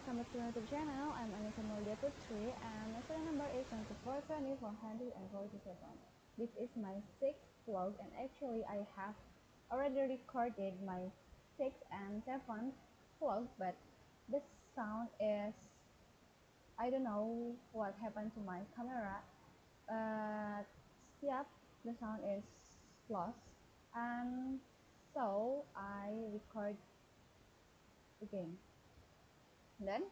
welcome back to my YouTube channel. I'm Anissa Muldia Putri and my phone number is 2420 This is my sixth vlog and actually I have already recorded my sixth and seventh vlog, but the sound is, I don't know what happened to my camera. Yep, the sound is lost, and so I record again. Then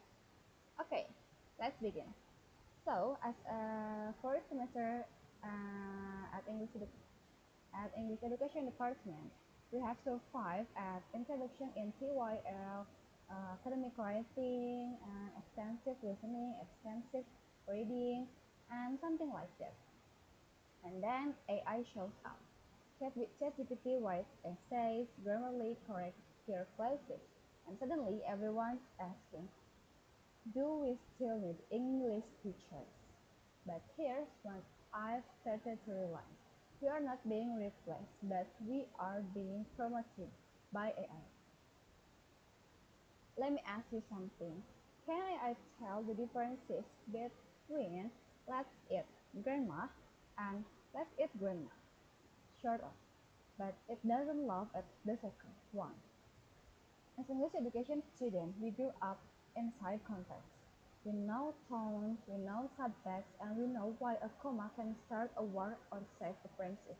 okay, let's begin. So, as a first semester at English Education Department, we have survived at Introduction in TYL, academic writing, and extensive listening, extensive reading, and something like that. And then AI shows up. ChatGPT writes essays, grammarly correct your clauses, and suddenly everyone's asking, do we still need English teachers? But here's what I've started to realize. We are not being replaced, but we are being promoted by AI. Let me ask you something. Can I tell the differences between let's eat grandma and let's eat grandma? Short of, but it doesn't laugh at the second one. As English education students, we grew up inside context. We know tones, we know subtext, and we know why a comma can start a war or save a princess.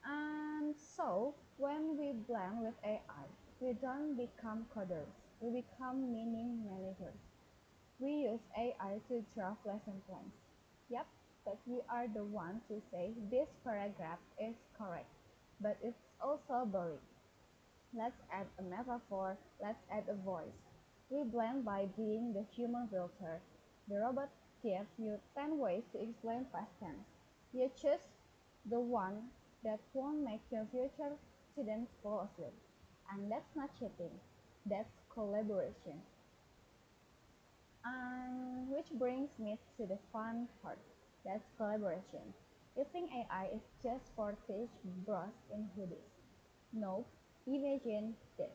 And so, when we blend with AI, we don't become coders, we become meaning managers. We use AI to draft lesson plans. Yep, but we are the ones who say this paragraph is correct, but it's also boring. Let's add a metaphor, let's add a voice. We blend by being the human filter. The robot gives you 10 ways to explain past tense. You choose the one that won't make your future students fall asleep. And that's not cheating, that's collaboration. Which brings me to the fun part, that's collaboration. You think AI is just for teach bros in hoodies. Nope, imagine this.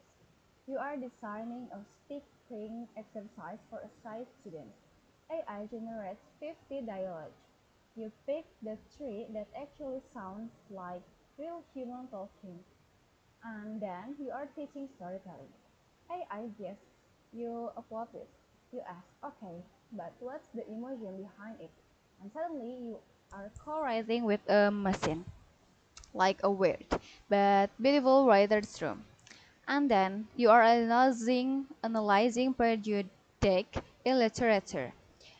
You are designing a speaking exercise for a science student. AI generates 50 dialogues. You pick the three that actually sounds like real human talking, and then you are teaching storytelling. AI gives you a plot twist. You ask, okay, but what's the emotion behind it? And suddenly you are co-writing with a machine, like a weird but beautiful writer's room. And then you are analyzing periodic in literature.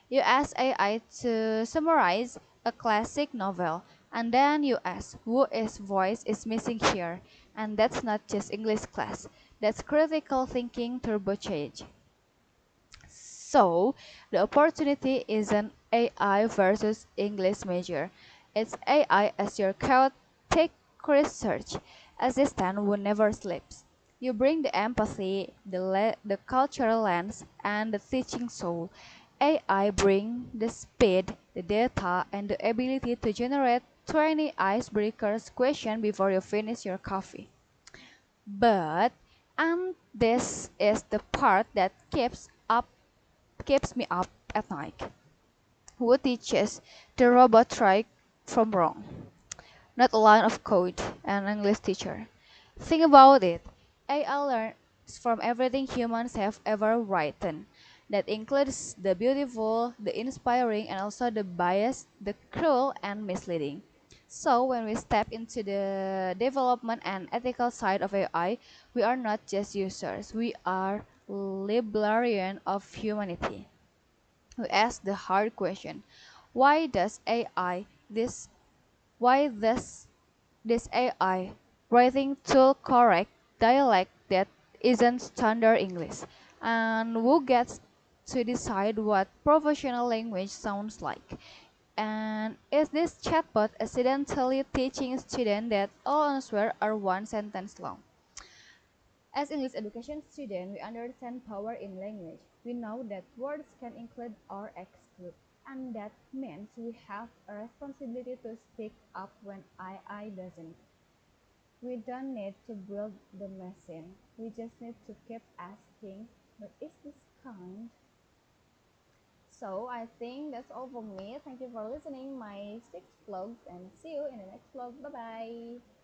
You ask AI to summarize a classic novel, and then you ask whose voice is missing here. And that's not just English class, that's critical thinking turbocharged. So, the opportunity isn't AI versus English major. It's AI as your chaotic research assistant who never sleeps. You bring the empathy, the cultural lens, and the teaching soul. AI bring the speed, the data, and the ability to generate 20 icebreakers question before you finish your coffee. But, and this is the part that keeps me up at night. Who teaches the robot right from wrong? Not a line of code, an English teacher. Think about it. AI learns from everything humans have ever written. That includes the beautiful, the inspiring, and also the biased, the cruel, and misleading. So, when we step into the development and ethical side of AI, we are not just users, we are librarian of humanity. We ask the hard question: why does AI this why does this AI writing tool correct dialect that isn't standard English? And who gets to decide what professional language sounds like? And is this chatbot accidentally teaching students that all answers are one sentence long? As English education students, we understand power in language. We know that words can include or exclude, and that means we have a responsibility to speak up when AI doesn't. We don't need to build the machine. We just need to keep asking, but is this mind. So I think that's all for me. Thank you for listening my six vlogs and see you in the next vlog. Bye bye.